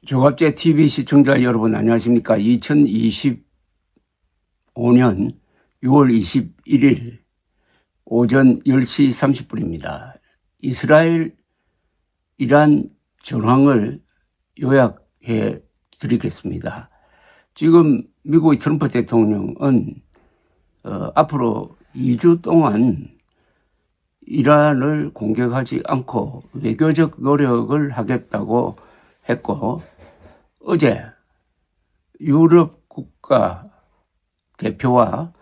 조갑제 TV 시청자 여러분 안녕하십니까? 2025년 6월 21일 오전 10시 30분입니다. 이스라엘 이란 전황을 요약해 드리겠습니다. 지금 미국의 트럼프 대통령은 앞으로 2주 동안 이란을 공격하지 않고 외교적 노력을 하겠다고 했고, 어제 유럽 국가 대표와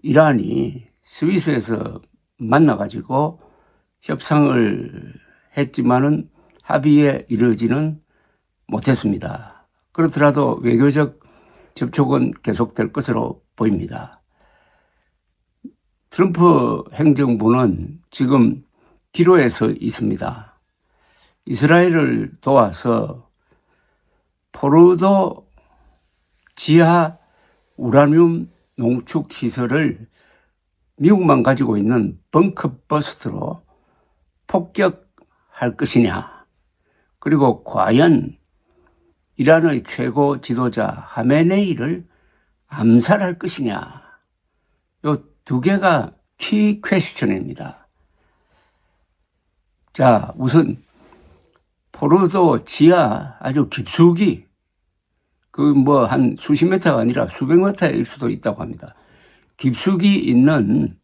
이란이 스위스에서 만나가지고 협상을 했지만은 합의에 이르지는 못했습니다. 그렇더라도 외교적 접촉은 계속될 것으로 보입니다. 트럼프 행정부는 지금 기로에 서 있습니다. 이스라엘을 도와서 포르도 지하 우라늄 농축 시설을 미국만 가지고 있는 벙커버스트로 폭격할 것이냐, 그리고 과연 이란의 최고 지도자 하메네이를 암살할 것이냐, 이 두 개가 키 퀘스천입니다. 자, 우선 포르도 지하 아주 깊숙이 한 수십 미터가 아니라 수백 미터일 수도 있다고 합니다. 깊숙이 있는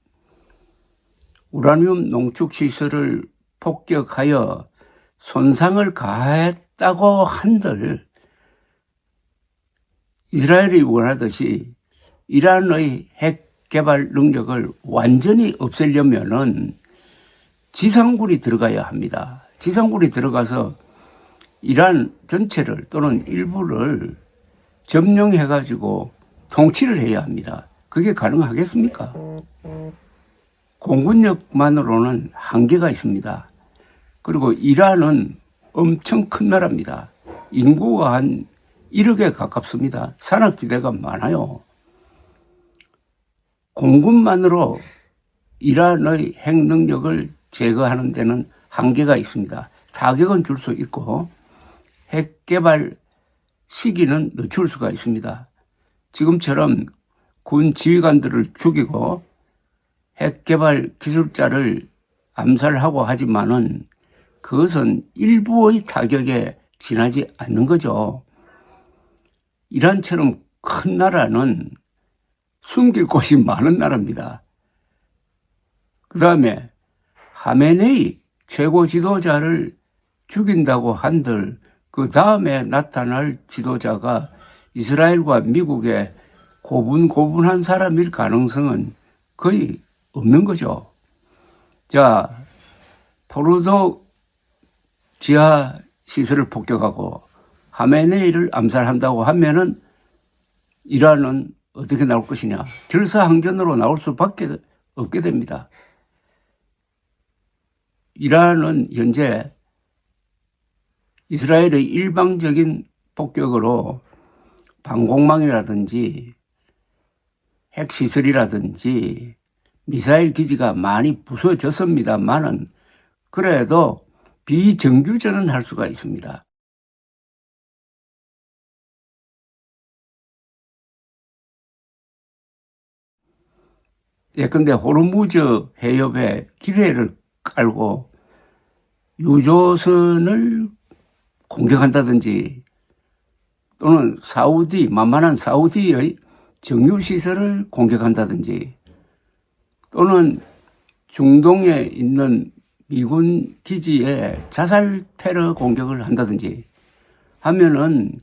우라늄 농축 시설을 폭격하여 손상을 가했다고 한들 이스라엘이 원하듯이 이란의 핵 개발 능력을 완전히 없애려면은 지상군이 들어가야 합니다. 지상군이 들어가서 이란 전체를 또는 일부를 점령해가지고 통치를 해야 합니다. 그게 가능하겠습니까? 공군력만으로는 한계가 있습니다. 그리고 이란은 엄청 큰 나라입니다. 인구가 한 1억에 가깝습니다. 산악지대가 많아요. 공군만으로 이란의 핵 능력을 제거하는 데는 한계가 있습니다. 타격은 줄 수 있고 핵 개발 시기는 늦출 수가 있습니다. 지금처럼 군 지휘관들을 죽이고 핵 개발 기술자를 암살하고 하지만은 그것은 일부의 타격에 지나지 않는 거죠. 이란처럼 큰 나라는 숨길 곳이 많은 나라입니다. 그 다음에 하메네이 최고 지도자를 죽인다고 한들 그 다음에 나타날 지도자가 이스라엘과 미국의 고분고분한 사람일 가능성은 거의 없는 거죠. 자, 포르도 지하 시설을 폭격하고 하메네이를 암살한다고 하면은 이란은 어떻게 나올 것이냐? 결사항전으로 나올 수밖에 없게 됩니다. 이란은 현재 이스라엘의 일방적인 폭격으로 방공망이라든지 핵시설이라든지 미사일 기지가 많이 부서졌습니다만은 그래도 비정규전은 할 수가 있습니다. 예컨대 호르무즈 해협에 기뢰를 깔고 유조선을 공격한다든지 또는 만만한 사우디의 정유시설을 공격한다든지 또는 중동에 있는 미군 기지에 자살 테러 공격을 한다든지 하면은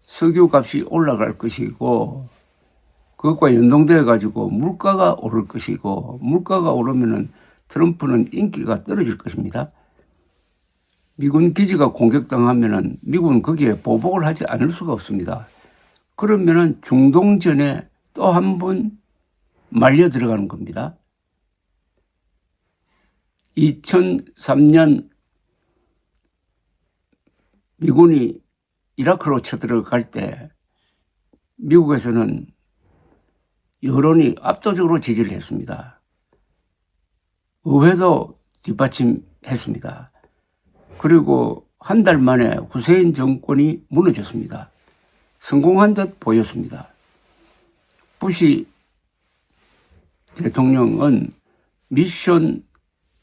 석유값이 올라갈 것이고 그것과 연동되어 가지고 물가가 오를 것이고 물가가 오르면은 트럼프는 인기가 떨어질 것입니다. 미군 기지가 공격당하면은 미국은 거기에 보복을 하지 않을 수가 없습니다. 그러면은 중동전에 또 한 번 말려 들어가는 겁니다. 2003년 미군이 이라크로 쳐들어갈 때 미국에서는 여론이 압도적으로 지지를 했습니다. 의회도 뒷받침했습니다. 그리고 한 달 만에 후세인 정권이 무너졌습니다. 성공한 듯 보였습니다. 부시 대통령은 미션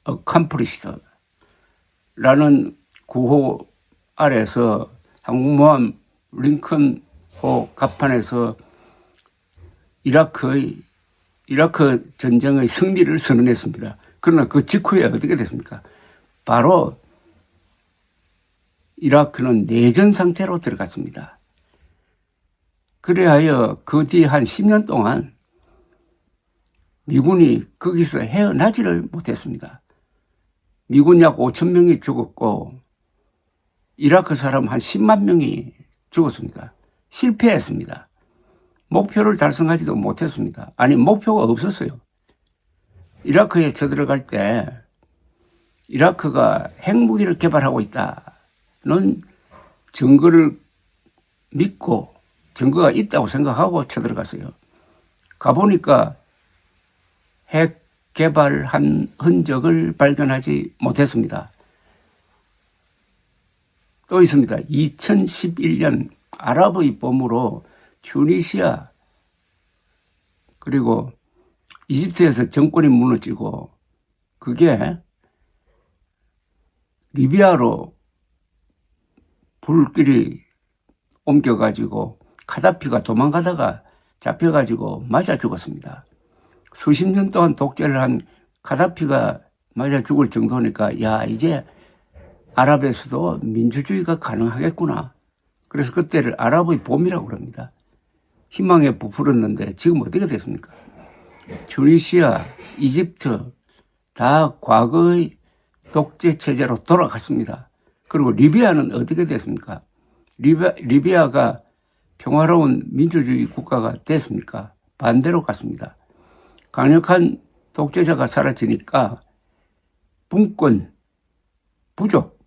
어컴플리시드라는 구호 아래서 항공모함 링컨호 갑판에서 이라크 전쟁의 승리를 선언했습니다. 그러나 그 직후에 어떻게 됐습니까? 바로 이라크는 내전 상태로 들어갔습니다. 그래하여 그 뒤 한 10년 동안 미군이 거기서 헤어나지를 못했습니다. 미군 약 5천 명이 죽었고 이라크 사람 한 10만 명이 죽었습니다. 실패했습니다. 목표를 달성하지도 못했습니다. 아니, 목표가 없었어요. 이라크에 쳐들어갈 때 이라크가 핵무기를 개발하고 있다는 증거를 믿고 증거가 있다고 생각하고 쳐들어갔어요. 가보니까 핵 개발한 흔적을 발견하지 못했습니다. 또 있습니다. 2011년 아랍의 봄으로 튜니시아 그리고 이집트에서 정권이 무너지고 그게 리비아로 불길이 옮겨가지고 카다피가 도망가다가 잡혀가지고 맞아 죽었습니다. 수십 년 동안 독재를 한 카다피가 맞아 죽을 정도니까 야, 이제 아랍에서도 민주주의가 가능하겠구나. 그래서 그때를 아랍의 봄이라고 그럽니다. 희망에 부풀었는데 지금 어떻게 됐습니까? 튜니시아, 이집트 다 과거의 독재 체제로 돌아갔습니다. 그리고 리비아는 어떻게 됐습니까? 리비아가 평화로운 민주주의 국가가 됐습니까? 반대로 갔습니다. 강력한 독재자가 사라지니까 분권, 부족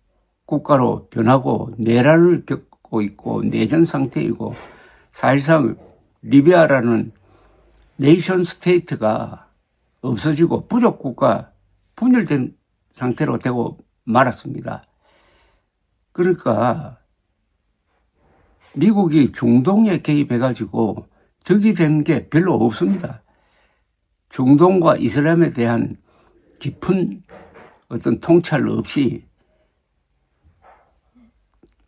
국가로 변하고 내란을 겪고 있고 내전 상태이고 사실상 리비아라는 네이션 스테이트가 없어지고 부족 국가 분열된 상태로 되고 말았습니다. 그러니까 미국이 중동에 개입해가지고 득이 된 게 별로 없습니다. 중동과 이슬람에 대한 깊은 어떤 통찰 없이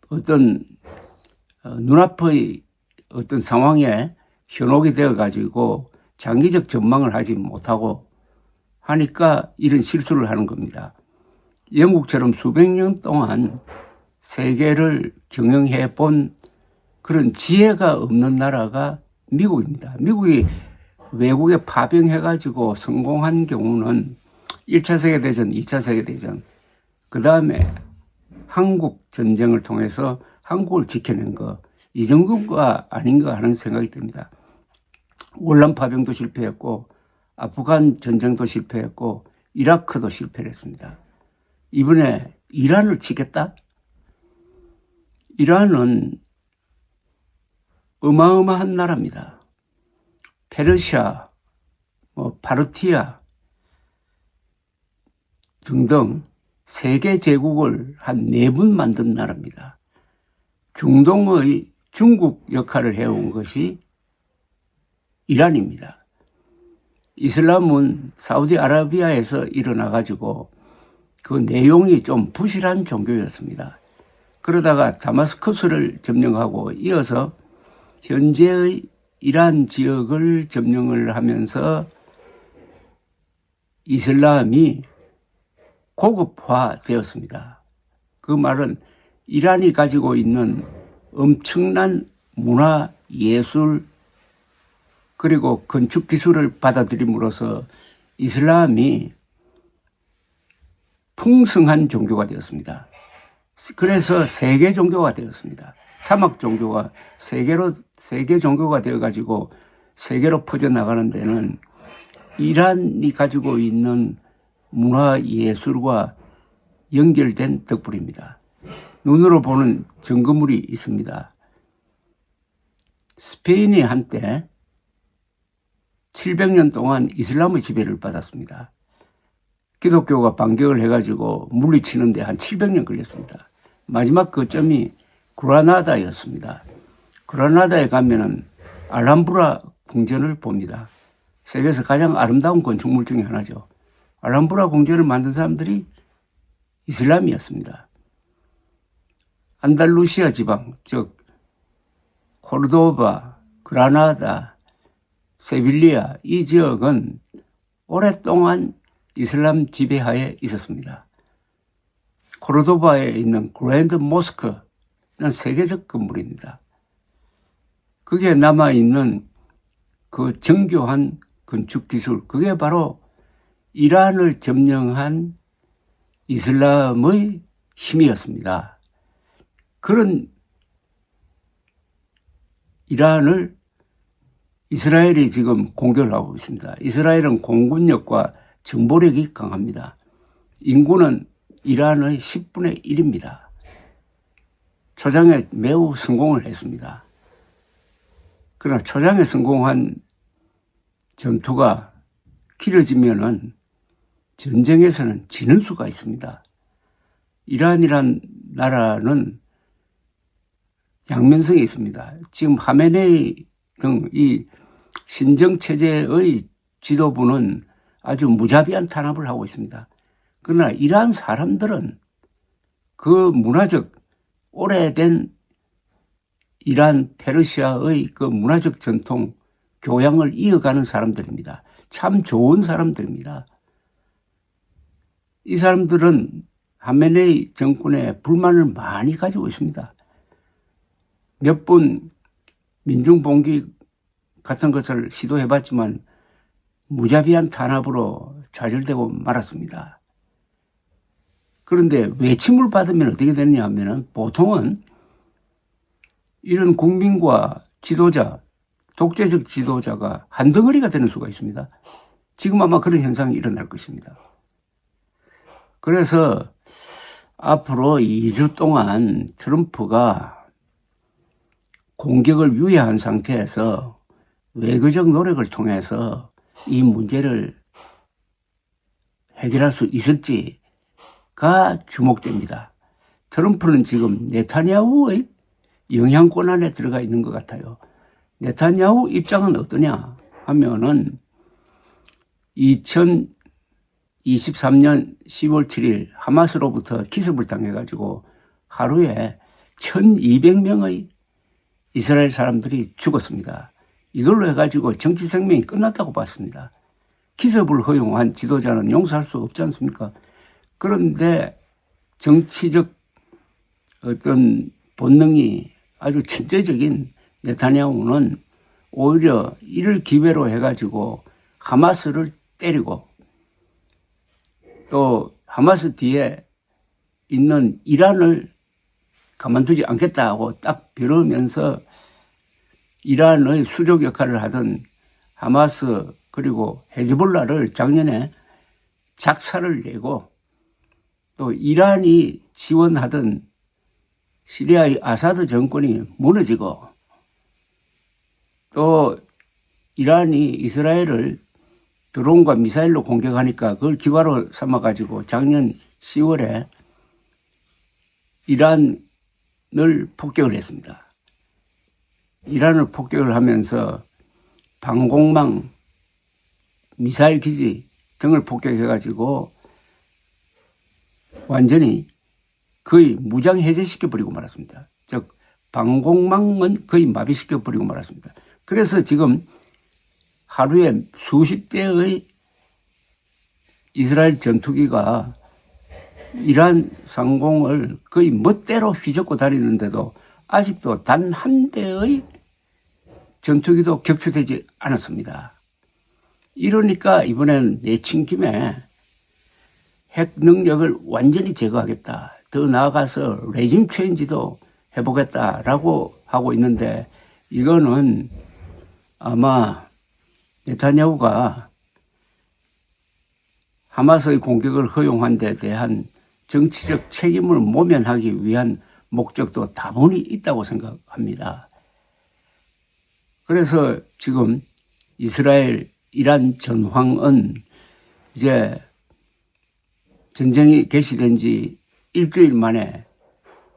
어떤 눈앞의 어떤 상황에 현혹이 되어가지고 장기적 전망을 하지 못하고 하니까 이런 실수를 하는 겁니다. 영국처럼 수백 년 동안 세계를 경영해 본 그런 지혜가 없는 나라가 미국입니다. 미국이 외국에 파병해가지고 성공한 경우는 1차 세계대전, 2차 세계대전, 그 다음에 한국 전쟁을 통해서 한국을 지켜낸 거, 이 정도가 아닌가 하는 생각이 듭니다. 월남 파병도 실패했고, 아프간 전쟁도 실패했고, 이라크도 실패를 했습니다. 이번에 이란을 치겠다? 이란은 어마어마한 나라입니다. 페르시아, 파르티아 등등 세계 제국을 한 4분 만든 나라입니다. 중동의 중국 역할을 해온 것이 이란입니다. 이슬람은 사우디아라비아에서 일어나가지고 그 내용이 좀 부실한 종교였습니다. 그러다가 다마스커스를 점령하고 이어서 현재의 이란 지역을 점령을 하면서 이슬람이 고급화되었습니다. 그 말은 이란이 가지고 있는 엄청난 문화, 예술, 그리고 건축 기술을 받아들임으로써 이슬람이 풍성한 종교가 되었습니다. 그래서 세계 종교가 되었습니다. 사막 종교가 세계 종교가 되어가지고 세계로 퍼져나가는 데는 이란이 가지고 있는 문화 예술과 연결된 덕분입니다. 눈으로 보는 증거물이 있습니다. 스페인이 한때 700년 동안 이슬람의 지배를 받았습니다. 기독교가 반격을 해가지고 물리치는데 한 700년 걸렸습니다. 마지막 거점이 그라나다였습니다. 그라나다에 가면은 알함브라 궁전을 봅니다. 세계에서 가장 아름다운 건축물 중에 하나죠. 알함브라 궁전을 만든 사람들이 이슬람이었습니다. 안달루시아 지방, 즉 코르도바, 그라나다, 세빌리아 이 지역은 오랫동안 이슬람 지배하에 있었습니다. 코르도바에 있는 그랜드 모스크는 세계적 건물입니다. 그게 남아있는 그 정교한 건축 기술, 그게 바로 이란을 점령한 이슬람의 힘이었습니다. 그런 이란을 이스라엘이 지금 공격을 하고 있습니다. 이스라엘은 공군력과 정보력이 강합니다. 인구는 이란의 10분의 1입니다. 초장에 매우 성공을 했습니다. 그러나 초장에 성공한 전투가 길어지면은 전쟁에서는 지는 수가 있습니다. 이란이란 나라는 양면성이 있습니다. 지금 하메네이 등 이 신정체제의 지도부는 아주 무자비한 탄압을 하고 있습니다. 그러나 이란 사람들은 그 문화적 오래된 이란 페르시아의 그 문화적 전통 교양을 이어가는 사람들입니다. 참 좋은 사람들입니다. 이 사람들은 하메네이 정권에 불만을 많이 가지고 있습니다. 몇 번 민중봉기 같은 것을 시도해봤지만 무자비한 탄압으로 좌절되고 말았습니다. 그런데 외침을 받으면 어떻게 되느냐 하면 보통은 이런 국민과 지도자, 독재적 지도자가 한덩어리가 되는 수가 있습니다. 지금 아마 그런 현상이 일어날 것입니다. 그래서 앞으로 2주 동안 트럼프가 공격을 유예한 상태에서 외교적 노력을 통해서 이 문제를 해결할 수 있을지가 주목됩니다. 트럼프는 지금 네타냐후의 영향권 안에 들어가 있는 것 같아요. 네타냐후 입장은 어떠냐 하면은 2023년 10월 7일 하마스로부터 기습을 당해가지고 하루에 1200명의 이스라엘 사람들이 죽었습니다. 이걸로 해가지고 정치 생명이 끝났다고 봤습니다. 기습을 허용한 지도자는 용서할 수 없지 않습니까? 그런데 정치적 어떤 본능이 아주 천재적인 네타냐후는 오히려 이를 기회로 해가지고 하마스를 때리고 또 하마스 뒤에 있는 이란을 가만두지 않겠다고 딱 벼르면서 이란의 수족 역할을 하던 하마스 그리고 헤즈볼라를 작년에 작사를 내고 또 이란이 지원하던 시리아의 아사드 정권이 무너지고 또 이란이 이스라엘을 드론과 미사일로 공격하니까 그걸 기화로 삼아가지고 작년 10월에 이란을 폭격을 했습니다. 이란을 폭격을 하면서 방공망, 미사일 기지 등을 폭격해가지고 완전히 거의 무장 해제시켜버리고 말았습니다. 즉 방공망은 거의 마비시켜버리고 말았습니다. 그래서 지금 하루에 수십 대의 이스라엘 전투기가 이란 상공을 거의 멋대로 휘젓고 다니는데도 아직도 단 한 대의 전투기도 격추되지 않았습니다. 이러니까 이번엔 내친 김에 핵 능력을 완전히 제거하겠다. 더 나아가서 레짐 체인지도 해보겠다라고 하고 있는데 이거는 아마 네타냐후가 하마스의 공격을 허용한 데 대한 정치적 책임을 모면하기 위한 목적도 다분히 있다고 생각합니다. 그래서 지금 이스라엘, 이란 전황은 이제 전쟁이 개시된 지 일주일 만에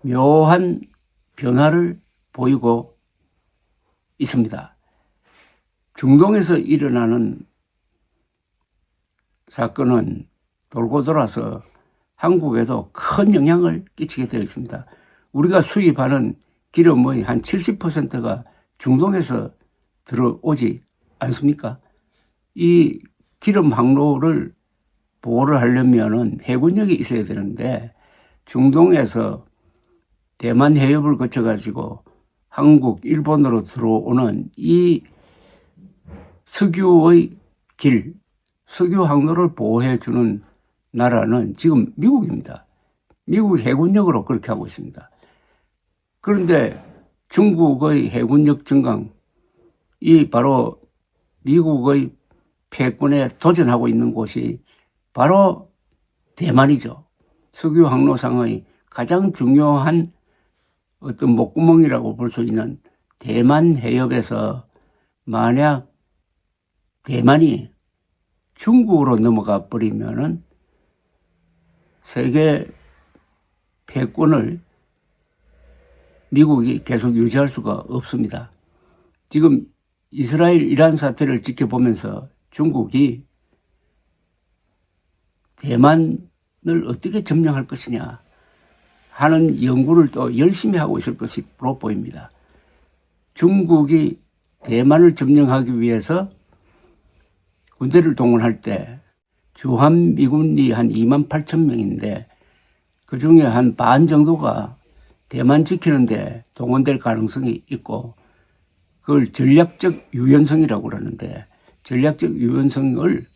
묘한 변화를 보이고 있습니다. 중동에서 일어나는 사건은 돌고 돌아서 한국에도 큰 영향을 끼치게 되어 있습니다. 우리가 수입하는 기름의 한 70%가 중동에서 들어오지 않습니까? 이 기름 항로를 보호를 하려면은 해군력이 있어야 되는데 중동에서 대만 해협을 거쳐가지고 한국, 일본으로 들어오는 이 석유의 길, 석유 항로를 보호해주는 나라는 지금 미국입니다. 미국 해군력으로 그렇게 하고 있습니다. 그런데 중국의 해군력 증강, 이 바로 미국의 패권에 도전하고 있는 곳이 바로 대만이죠. 석유 항로상의 가장 중요한 어떤 목구멍이라고 볼 수 있는 대만 해협에서 만약 대만이 중국으로 넘어가 버리면은 세계 패권을 미국이 계속 유지할 수가 없습니다. 지금 이스라엘 이란 사태를 지켜보면서 중국이 대만을 어떻게 점령할 것이냐 하는 연구를 또 열심히 하고 있을 것으로 보입니다. 중국이 대만을 점령하기 위해서 군대를 동원할 때 주한미군이 한 28,000명인데 그 중에 한 반 정도가 대만 지키는데 동원될 가능성이 있고 그걸 전략적 유연성이라고 그러는데 전략적 유연성을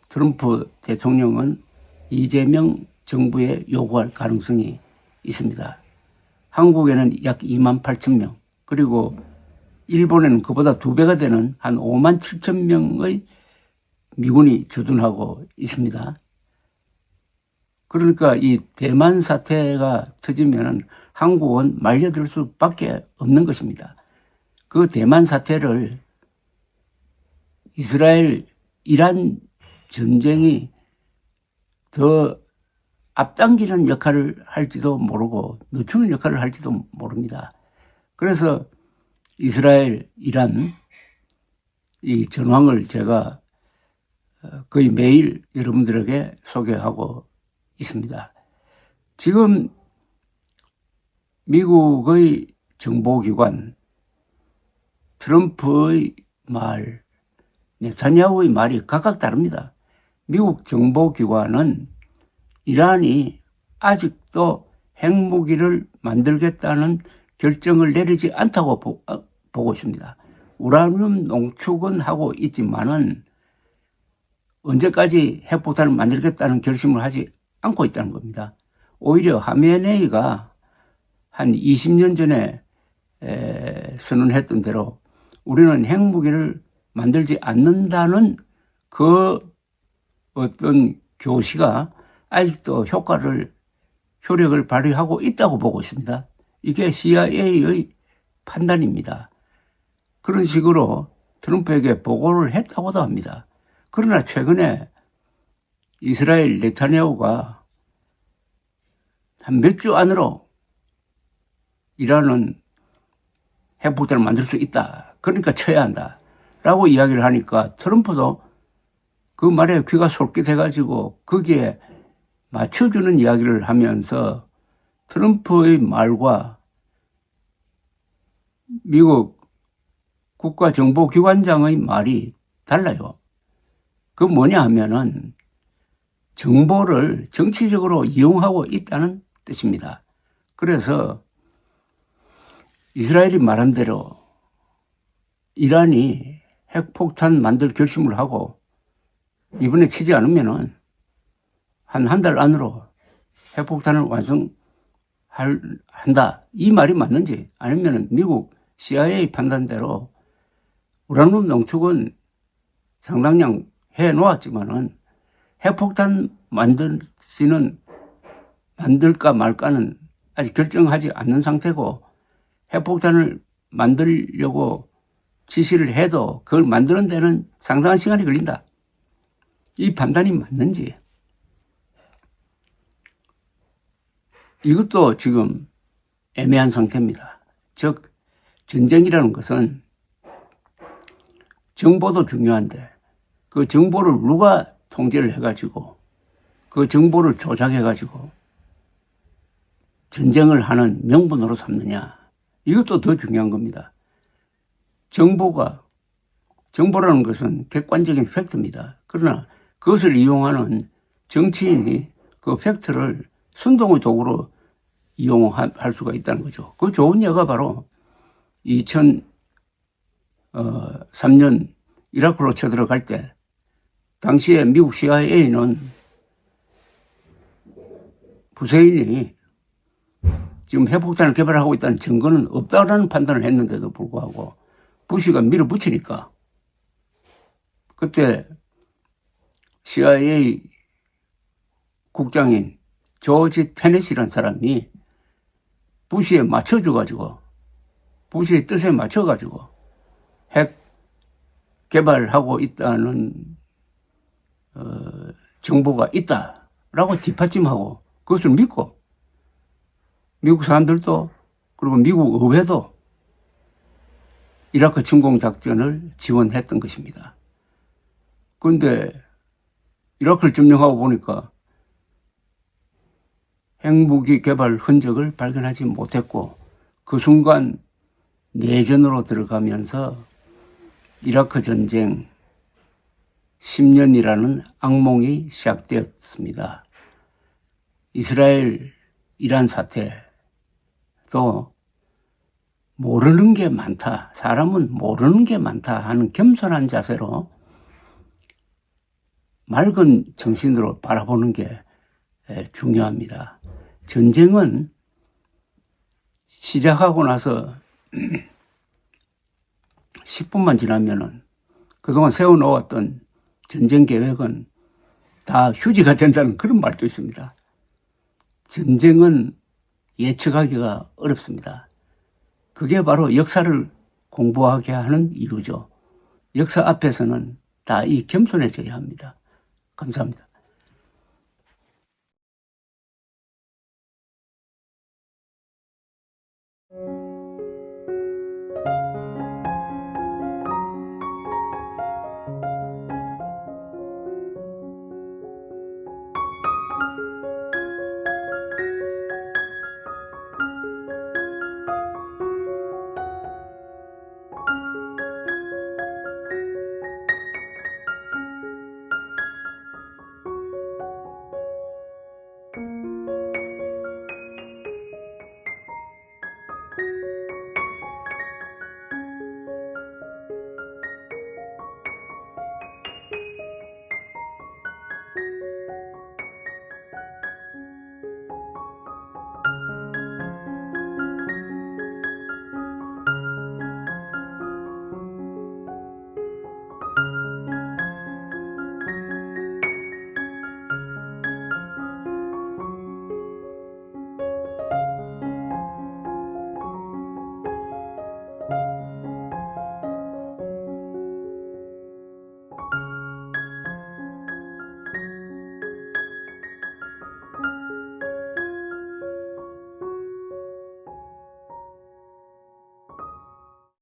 트럼프 대통령은 이재명 정부에 요구할 가능성이 있습니다. 한국에는 약 28,000명 그리고 일본에는 그보다 2배가 되는 한 57,000명의 미군이 주둔하고 있습니다. 그러니까 이 대만 사태가 터지면 한국은 말려들 수밖에 없는 것입니다. 그 대만 사태를 이스라엘, 이란 전쟁이 더 앞당기는 역할을 할지도 모르고 늦추는 역할을 할지도 모릅니다. 그래서 이스라엘, 이란 이 전황을 제가 거의 매일 여러분들에게 소개하고 있습니다. 지금 미국의 정보기관 트럼프의 말, 네타냐후의 말이 각각 다릅니다. 미국 정보기관은 이란이 아직도 핵무기를 만들겠다는 결정을 내리지 않다고 보고 있습니다. 우라늄 농축은 하고 있지만은 언제까지 핵폭탄을 만들겠다는 결심을 하지 않고 있다는 겁니다. 오히려 하메네이가 한 20년 전에 선언했던 대로 우리는 핵무기를 만들지 않는다는 그 어떤 교시가 아직도 효력을 발휘하고 있다고 보고 있습니다. 이게 CIA의 판단입니다. 그런 식으로 트럼프에게 보고를 했다고도 합니다. 그러나 최근에 이스라엘 네타냐후가 한 몇 주 안으로 이란은 핵폭탄을 만들 수 있다. 그러니까 쳐야 한다. 라고 이야기를 하니까 트럼프도 그 말에 귀가 솔깃해가지고 거기에 맞춰주는 이야기를 하면서 트럼프의 말과 미국 국가정보기관장의 말이 달라요. 그 뭐냐 하면은 정보를 정치적으로 이용하고 있다는 뜻입니다. 그래서 이스라엘이 말한 대로 이란이 핵폭탄 만들 결심을 하고 이번에 치지 않으면은 한 달 안으로 핵폭탄을 완성한다. 이 말이 맞는지 아니면은 미국 CIA 판단대로 우라늄 농축은 상당량 해 놓았지만은 핵폭탄 만들까 말까는 아직 결정하지 않는 상태고 핵폭탄을 만들려고 지시를 해도 그걸 만드는 데는 상당한 시간이 걸린다. 이 판단이 맞는지. 이것도 지금 애매한 상태입니다. 즉 전쟁이라는 것은 정보도 중요한데 그 정보를 누가 통제를 해가지고 그 정보를 조작해가지고 전쟁을 하는 명분으로 삼느냐, 이것도 더 중요한 겁니다. 정보라는 것은 객관적인 팩트입니다. 그러나 그것을 이용하는 정치인이 그 팩트를 선동의 도구로 이용할 수가 있다는 거죠. 그 좋은 예가 바로 2003년 이라크로 쳐들어갈 때 당시에 미국 CIA는 후세인이 지금 핵폭탄을 개발하고 있다는 증거는 없다라는 판단을 했는데도 불구하고 부시가 밀어붙이니까 그때 CIA 국장인 조지 테넷이라는 사람이 부시에 맞춰줘가지고 부시의 뜻에 맞춰가지고 핵 개발하고 있다는 정보가 있다라고 뒷받침하고 그것을 믿고 미국 사람들도 그리고 미국 의회도 이라크 침공 작전을 지원했던 것입니다. 그런데 이라크를 점령하고 보니까 핵무기 개발 흔적을 발견하지 못했고 그 순간 내전으로 들어가면서 이라크 전쟁 10년이라는 악몽이 시작되었습니다. 이스라엘 이란 사태도 모르는 게 많다. 사람은 모르는 게 많다 하는 겸손한 자세로 맑은 정신으로 바라보는 게 중요합니다. 전쟁은 시작하고 나서 10분만 지나면은 그동안 세워놓았던 전쟁 계획은 다 휴지가 된다는 그런 말도 있습니다. 전쟁은 예측하기가 어렵습니다. 그게 바로 역사를 공부하게 하는 이유죠. 역사 앞에서는 다 이 겸손해져야 합니다. 감사합니다.